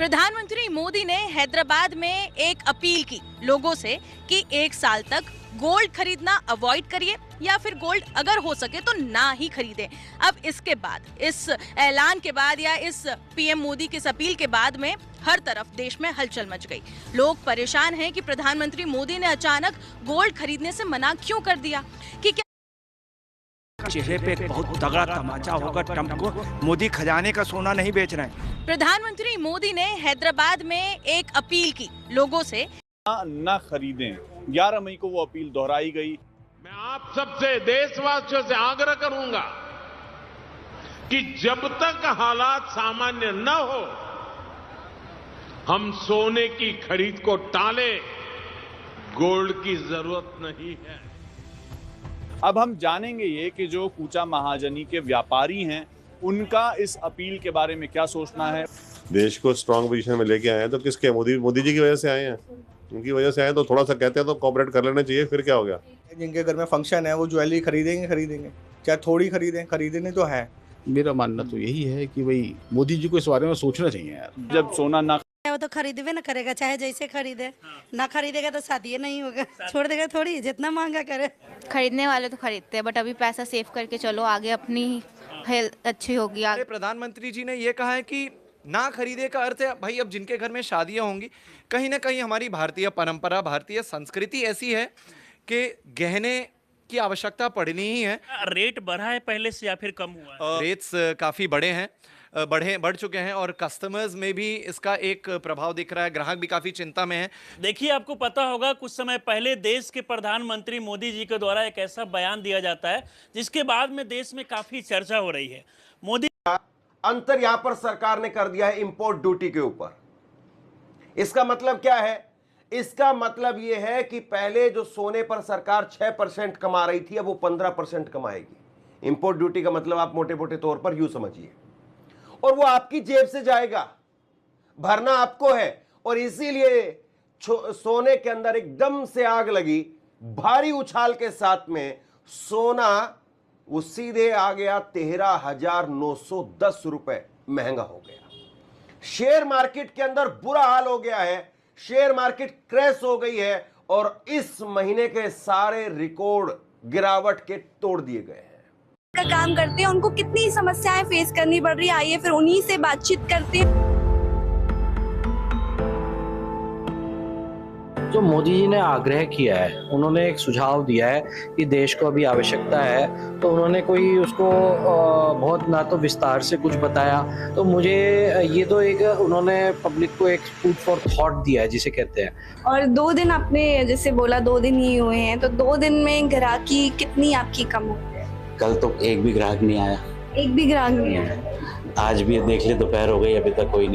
प्रधानमंत्री मोदी ने हैदराबाद में एक अपील की लोगों से कि 1 साल तक गोल्ड खरीदना अवॉइड करिए या फिर गोल्ड अगर हो सके तो ना ही खरीदें। अब इसके बाद, इस ऐलान के बाद या इस पीएम मोदी की इस अपील के बाद में हर तरफ देश में हलचल मच गई। लोग परेशान हैं कि प्रधानमंत्री मोदी ने अचानक गोल्ड खरीदने से मना क्यों कर दिया, कि क्या चेहरे पे एक बहुत तगड़ा तमाचा होगा ट्रंप को। मोदी खजाने का सोना नहीं बेच रहे हैं। प्रधानमंत्री मोदी ने हैदराबाद में एक अपील की लोगों से न खरीदें। 11 मई को वो अपील दोहराई गई। मैं आप सबसे, देशवासियों से आग्रह करूंगा कि जब तक हालात सामान्य न हो, हम सोने की खरीद को टालें। गोल्ड की जरूरत नहीं है। अब हम जानेंगे ये कि जो कूचा महाजनी के व्यापारी हैं, उनका इस अपील के बारे में क्या सोचना है। देश को स्ट्रांग पोजीशन में लेके आए हैं तो किसके? मोदी जी की वजह से आए हैं। उनकी वजह से आए तो थोड़ा सा कहते हैं तो कोऑपरेट कर लेना चाहिए। फिर क्या हो गया? जिनके घर में फंक्शन है वो ज्वेलरी खरीदेंगे, चाहे थोड़ी खरीदें तो है। मेरा मानना तो यही है कि भाई मोदी जी को इस बारे में सोचना चाहिए यार। जब सोना ना वो तो खरीदवे ना करेगा, चाहे जैसे खरीदे। ना खरीदेगा तो शादी नहीं होगा, छोड़ देगा थोड़ी, जितना महंगा करे। खरीदने वाले तो खरीदते हैं, बट अभी पैसा सेव करके चलो, आगे अपनी हेल्थ अच्छी होगी। आगे प्रधानमंत्री जी ने ये कहा है कि ना खरीदे का अर्थ है भाई, अब जिनके घर में शादियां होंगी, कहीं ना कहीं हमारी भारतीय परंपरा, भारतीय संस्कृति ऐसी है कि गहने की आवश्यकता पड़नी ही है। रेट बढ़ा है पहले से या फिर कम हुआ? रेट्स काफ़ी बढ़ चुके हैं और कस्टमर्स में भी इसका एक प्रभाव दिख रहा है। ग्राहक भी काफ़ी चिंता में है। देखिए, आपको पता होगा कुछ समय पहले देश के प्रधानमंत्री मोदी जी के द्वारा एक ऐसा बयान दिया जाता है जिसके बाद में देश में काफ़ी चर्चा हो रही है। मोदी अंतर यहां पर सरकार ने कर दिया है इंपोर्ट ड्यूटी के ऊपर। इसका मतलब क्या है? इसका मतलब यह है कि पहले जो सोने पर सरकार 6% कमा रही थी, अब वो 15% कमाएगी। इंपोर्ट ड्यूटी का मतलब आप मोटे मोटे तौर पर यूं समझिए, और वो आपकी जेब से जाएगा, भरना आपको है। और इसीलिए सोने के अंदर एकदम से आग लगी, भारी उछाल के साथ में सोना वो सीधे आ गया 13,910 रुपए महंगा हो गया। शेयर मार्केट के अंदर बुरा हाल हो गया है, शेयर मार्केट क्रैश हो गई है और इस महीने के सारे रिकॉर्ड गिरावट के तोड़ दिए गए हैं। का काम करते हैं, उनको कितनी समस्याएं फेस करनी पड़ रही है, आइए फिर उन्हीं से बातचीत करते हैं। जो मोदी जी ने आग्रह किया है, उन्होंने एक सुझाव दिया है कि देश को अभी आवश्यकता है, तो उन्होंने कोई उसको बहुत ना तो विस्तार से कुछ बताया। तो मुझे ये तो एक उन्होंने पब्लिक को एक फूड फॉर थॉट दिया है जिसे कहते हैं। और 2 दिन आपने जैसे बोला 2 दिन ही हुए हैं, तो 2 दिन में ग्राहकी कितनी आपकी कम हुई है? कल तो एक भी ग्राहक नहीं आया। एक भी ग्राहक नहीं आया? आज भी देख ले, दोपहर हो गई, अभी तक कोई नहीं।